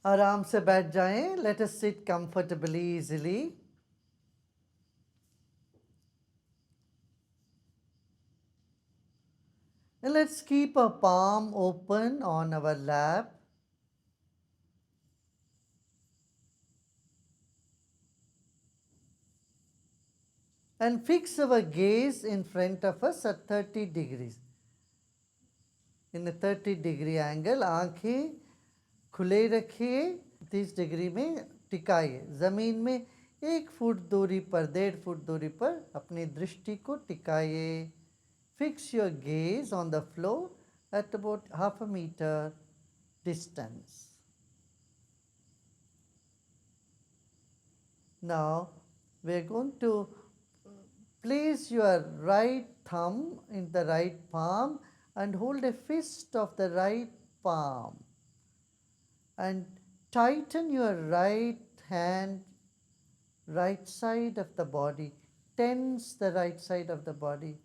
आराम से बैठ जाएं. Let us sit comfortably, easily. And let's keep our palm open on our lap. And fix our gaze in front of us at 30 degrees. In a 30-degree angle, आंखें खुले रखिए. 30 degree में टिकाइए. ज़मीन में 1 फुट दूरी पर, 1.5 फुट दूरी पर अपनी दृष्टि को टिकाइए. Fix your gaze on the floor at about half a meter distance. Now we are going to place your right thumb in the right palm and hold a fist of the right palm and tighten your right hand, right side of the body. Tense the right side of the body.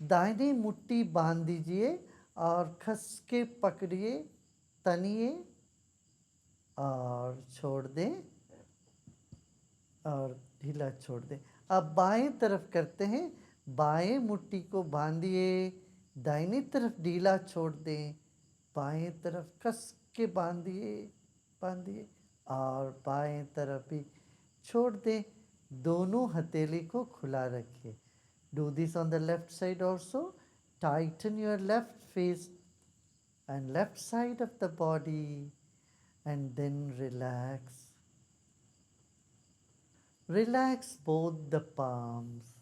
दाहिनी मुट्ठी बांध दीजिए और खस के पकड़िए, तनिए और छोड़ दें और ढीला छोड़ दें. अब बाएं तरफ करते हैं. बाएं मुट्ठी को बांधिए, दाहिनी तरफ ढीला छोड़ दें, बाएं तरफ कस के बांधिए और बाएं तरफ भी छोड़ दें. दोनों हथेली को खुला रखिए. Do this on the left side also. Tighten your left fist and left side of the body and then relax. Relax both the palms.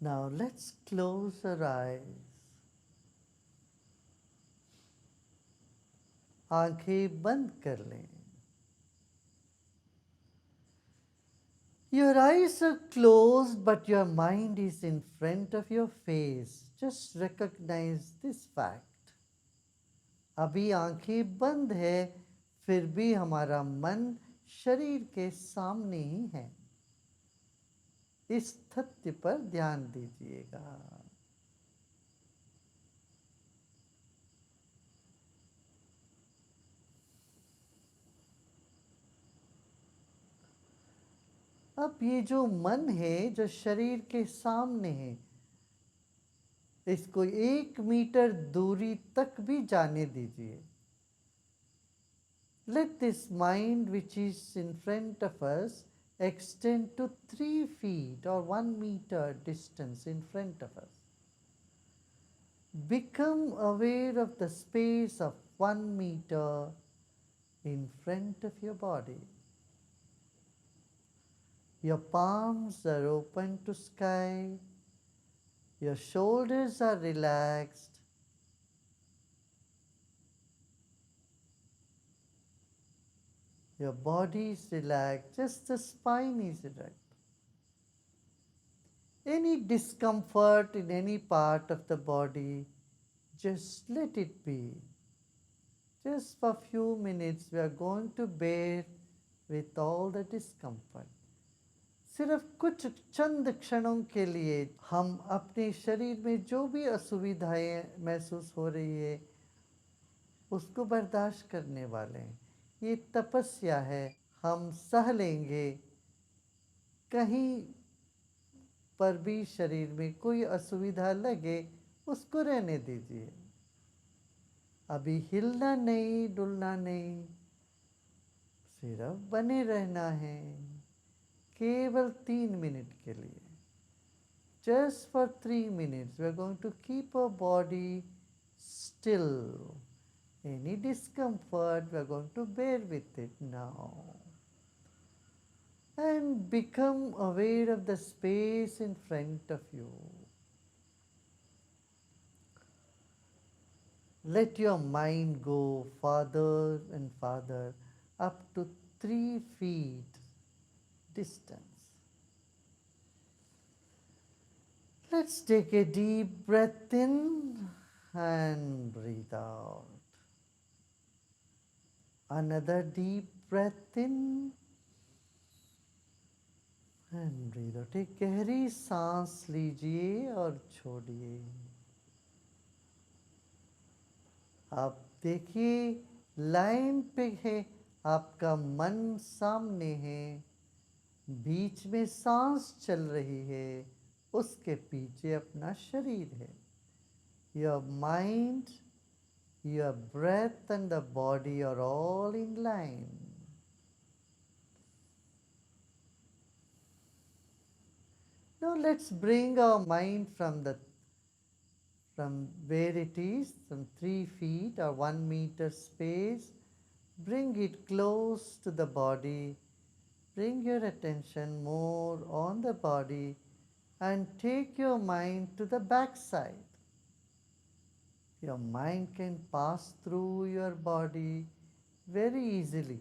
Now let's close our eyes. आंखें बंद कर लें. Your eyes are closed, but your mind is in front of your face. Just recognize this fact. अभी आंखें बंद है, फिर भी हमारा मन शरीर के सामने ही है. इस तथ्य पर ध्यान दीजिएगा. अब ये जो मन है, जो शरीर के सामने है, इसको 1 मीटर दूरी तक भी जाने दीजिए. Let this mind which is in front of us extend to 3 feet or 1 meter distance in front of us. Become aware of the space of 1 meter in front of your body. Your palms are open to sky. Your shoulders are relaxed. Your body is relaxed, just the spine is erect. Any discomfort in any part of the body, just let it be. Just for a few minutes, we are going to bear with all the discomfort. सिर्फ कुछ चंद क्षणों के लिए हम अपने शरीर में जो भी असुविधाएं महसूस हो रही है उसको बर्दाश्त करने वाले हैं. ये तपस्या है. हम सह लेंगे. कहीं पर भी शरीर में कोई असुविधा लगे उसको रहने दीजिए. अभी हिलना नहीं, डुलना नहीं, सिर्फ बने रहना है. केवल 3 मिनट के लिए. Just for 3 minutes, we are going to keep our body still. Any discomfort, we are going to bear with it now. And become aware of the space in front of you. Let your mind go farther and farther up to 3 feet distance. Let's take a deep breath in and breathe out. Another deep breath in and breathe out. एक गहरी सांस लीजिए और छोड़िए. आप देखिए, line पे है, आपका मन सामने है, बीच में सांस चल रही है, उसके पीछे अपना शरीर है। Your mind, your breath and the body are all in line. Now let's bring our mind from where it is, from 3 feet or 1 meter space. Bring it close to the body. Bring your attention more on the body and take your mind to the back side. Your mind can pass through your body very easily.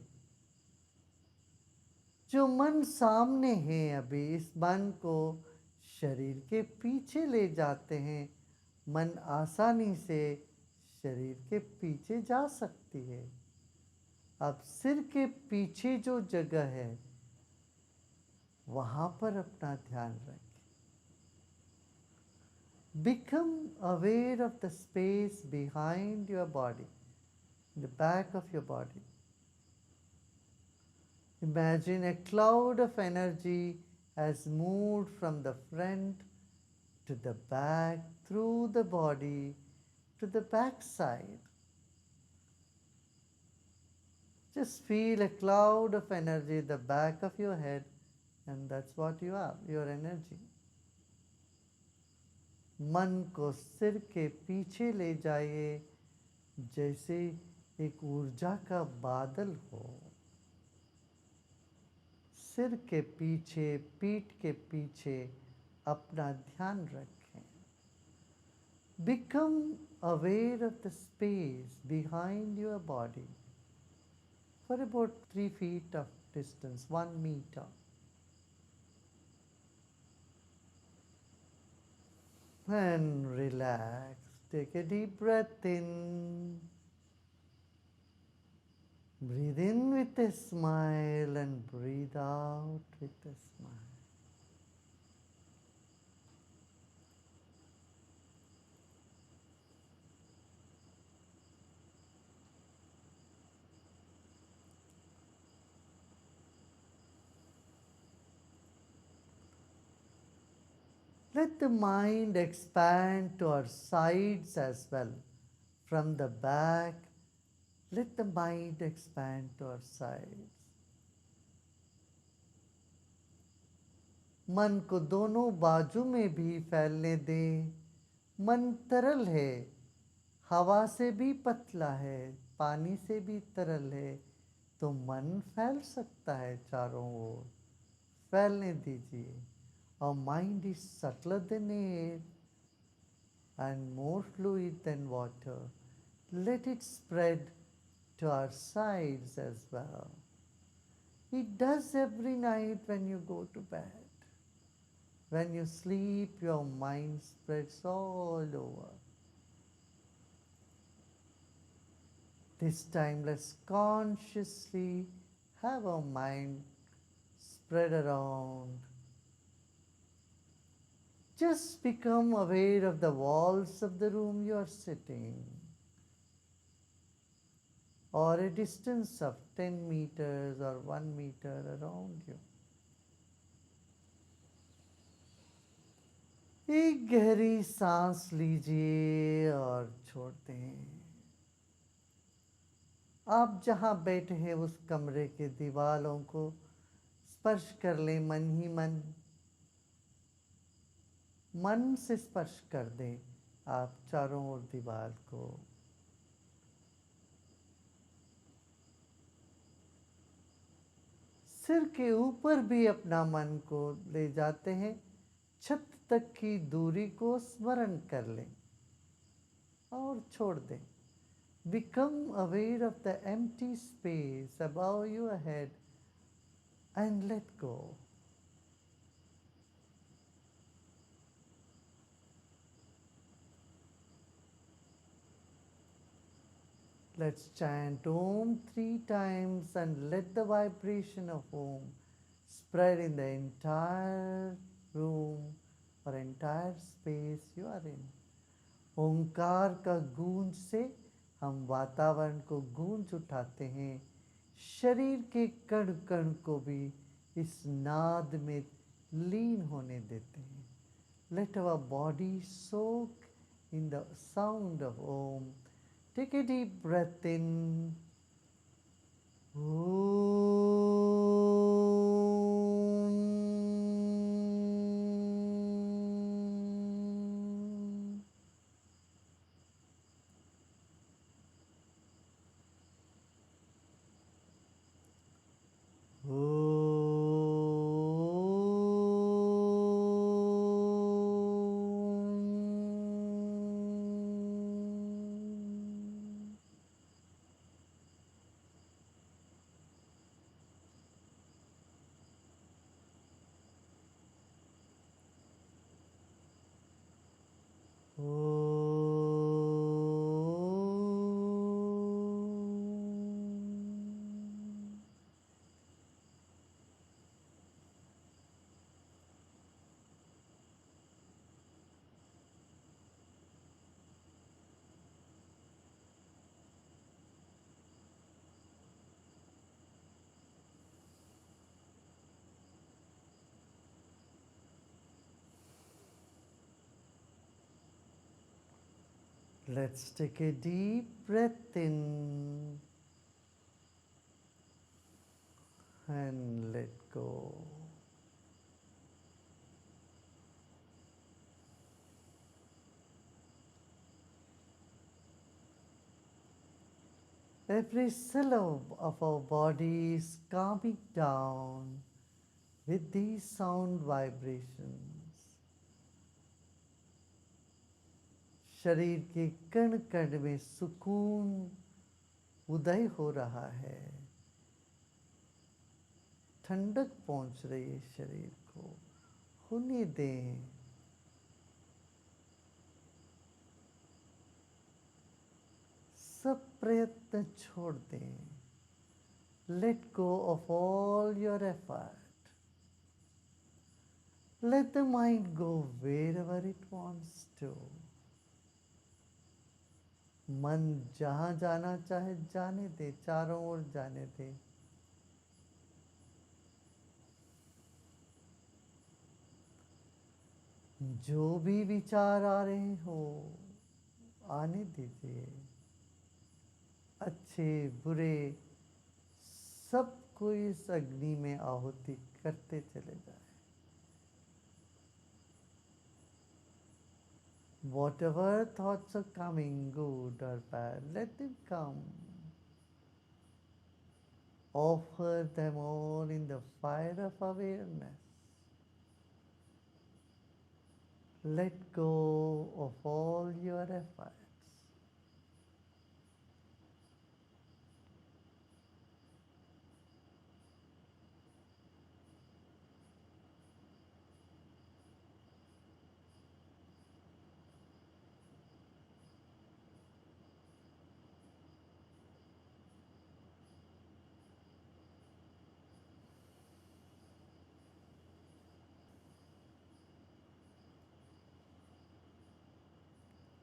जो मन सामने है, अभी इस मन को शरीर के पीछे ले जाते हैं। मन आसानी से शरीर के पीछे जा सकती है। अब सिर के पीछे जो जगह है, वहां पर अपना ध्यान रखें। Become aware of the space behind your body, the back of your body. Imagine a cloud of energy has moved from the front to the back, through the body, to the back side. Just feel a cloud of energy at the back of your head, and that's what you are, your energy. मन को सिर के पीछे ले जाइए, जैसे एक ऊर्जा का बादल हो। सिर के पीछे, पीठ के पीछे अपना ध्यान रखें। Become aware of the space behind your body for about 3 feet of distance, 1 meter. And relax. Take a deep breath in. Breathe in with a smile and breathe out with a smile. Let the mind expand to our sides as well. From the back, let the mind expand to our sides. मन को दोनों बाजू में भी फैलने दें। मन तरल है, हवा से भी पतला है, पानी से भी तरल है, तो मन फैल सकता है चारों ओर। फैलने दीजिए। Our mind is subtler than air and more fluid than water. Let it spread to our sides as well. It does every night when you go to bed. When you sleep, your mind spreads all over. This time, let's consciously have our mind spread around. Just become aware of the walls of the room you are sitting, or a distance of 10 meters or 1 meter around you. एक गहरी सांस लीजिए और छोड़ दें। आप जहाँ बैठे हैं उस कमरे के दीवारों को स्पर्श कर लें, मन ही मन। मन से स्पर्श कर दें आप चारों ओर दीवार को। सिर के ऊपर भी अपना मन को ले जाते हैं। छत तक की दूरी को स्मरण कर लें और छोड़ दें। Become aware of the empty space above your head and let go. Let's chant Om 3 times and let the vibration of Om spread in the entire room or entire space you are in. ओंकार का गूंज से हम वातावरण को गूंज उठाते हैं, शरीर के कण कण को भी इस नाद में लीन होने देते हैं. Let our body soak in the sound of Om. Take a deep breath in. Let's take a deep breath in and let go. Every cell of our body is calming down with these sound vibrations. शरीर के कण कण में सुकून उदय हो रहा है, ठंडक पहुंच रही है शरीर को. होने दें. सब प्रयत्न छोड़ दें. Let go of all your effort. Let the mind go wherever it wants to. मन जहाँ जाना चाहे जाने दे, चारों ओर जाने दे. जो भी विचार आ रहे हो आने दीजिए. अच्छे बुरे सबको इस अग्नि में आहुति करते चले जाए. Whatever thoughts are coming, good or bad, let them come. Offer them all in the fire of awareness. Let go of all your efforts.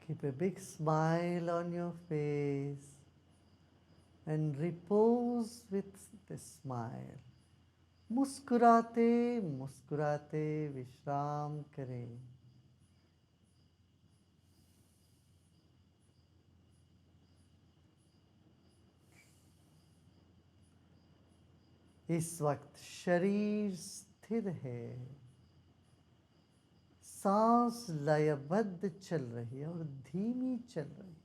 Keep a big smile on your face and repose with the smile. मुस्कुराते मुस्कुराते विश्राम करें. इस वक्त शरीर स्थिर है, सांस लयबद्ध चल रही है और धीमी चल रही है,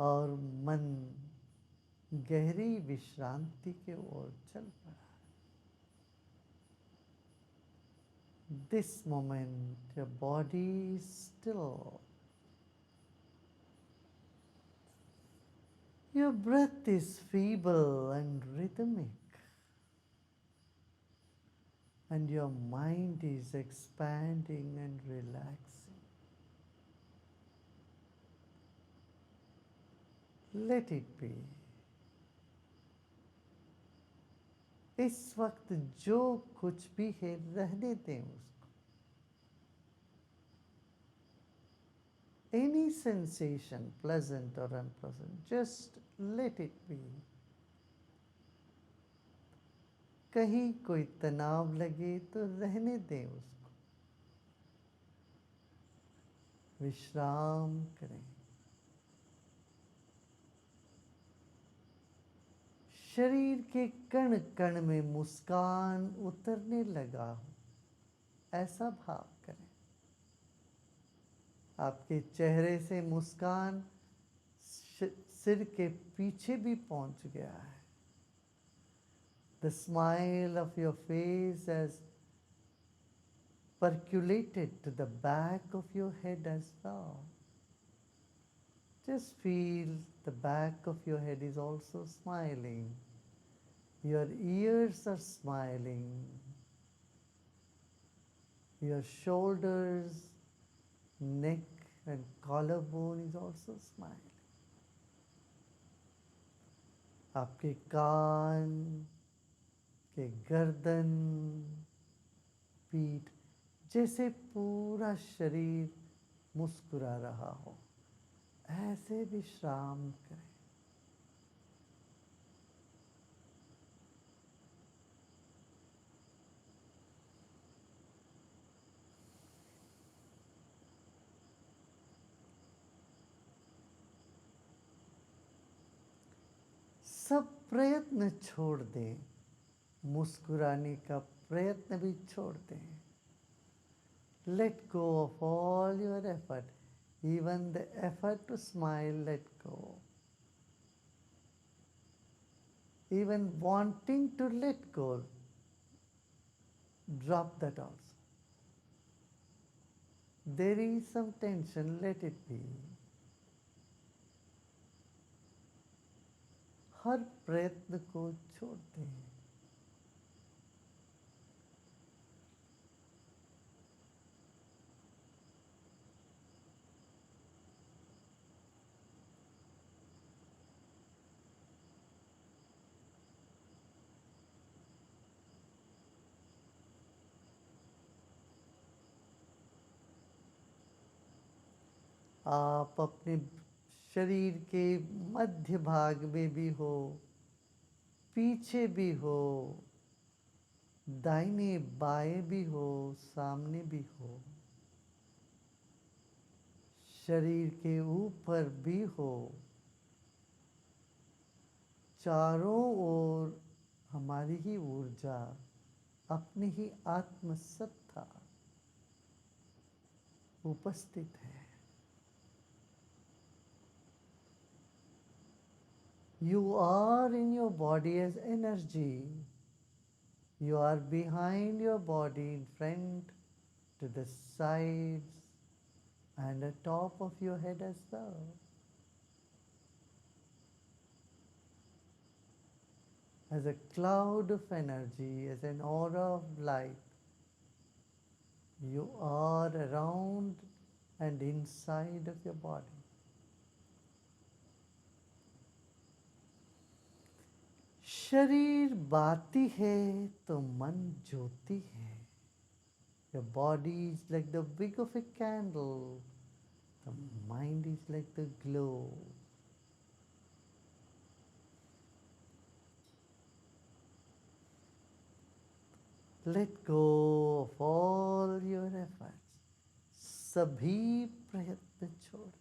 और मन गहरी विश्रांति के ओर चल रहा है. This moment your body is still. Your breath is feeble and rhythmic, and your mind is expanding and relaxing. Let it be. इस वक्त जो कुछ भी है रहने दें उसको. Any sensation, pleasant or unpleasant, just let it be. कहीं कोई तनाव लगे तो रहने दें उसको, विश्राम करें। शरीर के कण कण में मुस्कान उतरने लगा हो, ऐसा भाव करें। आपके चेहरे से मुस्कान सिर के पीछे भी पहुंच गया है। The smile of your face has percolated to the back of your head as well. Just feel the back of your head is also smiling. Your ears are smiling. Your shoulders, neck and collarbone is also smiling. आपके कान के गर्दन, पीठ, जैसे पूरा शरीर मुस्कुरा रहा हो, ऐसे विश्राम करें। सब प्रयत्न छोड़ दें, मुस्कुराने का प्रयत्न भी छोड़ दें। Let go of all your effort, even the effort to smile, let go. Even wanting to let go, drop that also. There is some tension, let it be. हर प्रयत्न को छोड़ दें। आप अपने शरीर के मध्य भाग में भी हो, पीछे भी हो, दाहिने बाएं भी हो, सामने भी हो, शरीर के ऊपर भी हो, चारों ओर हमारी ही ऊर्जा, अपनी ही आत्मसत्ता उपस्थित है। You are in your body as energy. You are behind your body, in front, to the sides, and the top of your head as well. As a cloud of energy, as an aura of light, you are around and inside of your body. शरीर बाती है तो मन ज्योति है। Your body is like the wick of a candle. The mind is like the glow. Let go of all your efforts. सभी प्रयत्न छोड़ दें।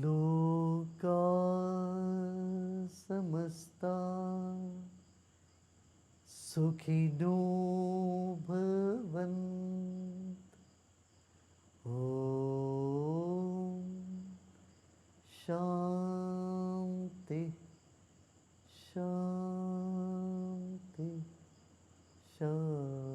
लोका समस्ता सुखिनो भवन्तु। ओम शांति शांति शांति।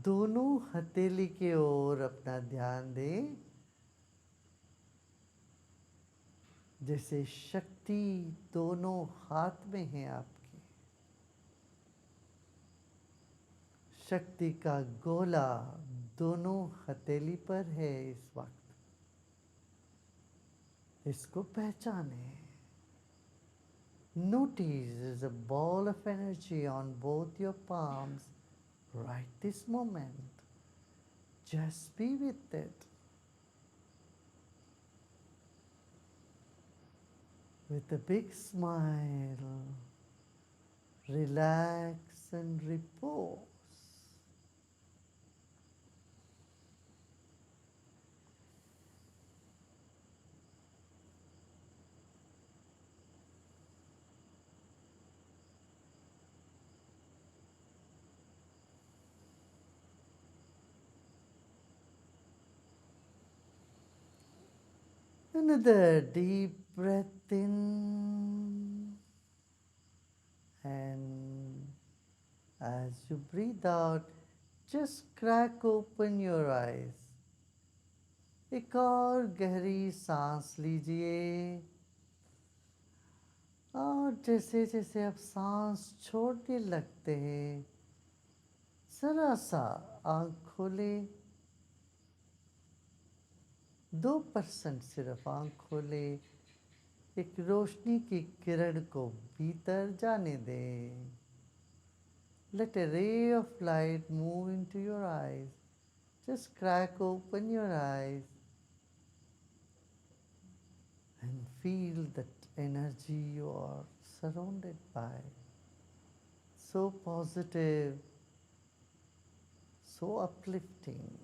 दोनों हथेली की ओर अपना ध्यान दें, जैसे शक्ति दोनों हाथ में है आपके। शक्ति का गोला दोनों हथेली पर है इस वक्त। इसको पहचाने। Notice there's a ball of energy on both your palms right this moment. Just be with it. With a big smile, relax and repose. Another deep breath in, and as you breathe out, just crack open your eyes. एक और गहरी सांस लीजिए, और जैसे जैसे आप सांस छोड़ने लगते हैं, जरा सा आँख खोले। 2% सिर्फ आँख खोले। एक रोशनी की किरण को भीतर जाने दें। Let a ray of light move into your eyes. Just crack open your eyes and feel that energy you are surrounded by. So positive, so uplifting.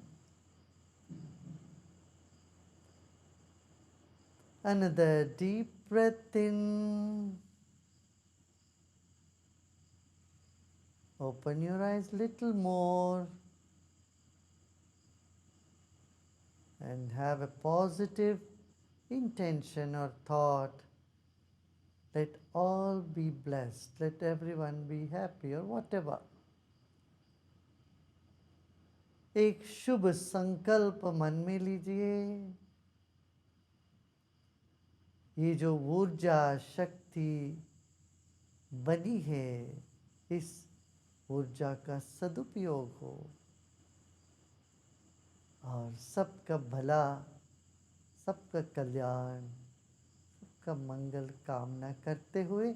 Another deep breath in. Open your eyes little more and have a positive intention or thought. Let all be blessed. Let everyone be happy or whatever. एक शुभ संकल्प मन में लीजिए। ये जो ऊर्जा शक्ति बनी है, इस ऊर्जा का सदुपयोग हो और सबका भला, सबका कल्याण, सबका मंगल कामना करते हुए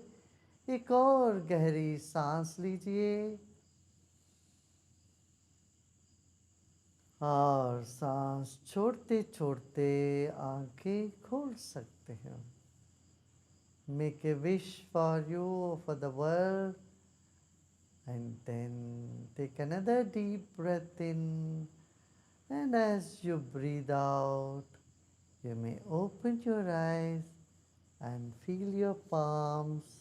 एक और गहरी सांस लीजिए और सांस छोड़ते छोड़ते आंखें खोल सकते हैं। Make a wish for you, for the world, and then take another deep breath in, and as you breathe out, you may open your eyes and feel your palms,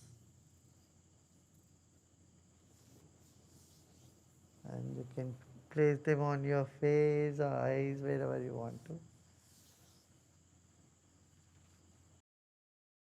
and you can place them on your face or eyes, wherever you want to.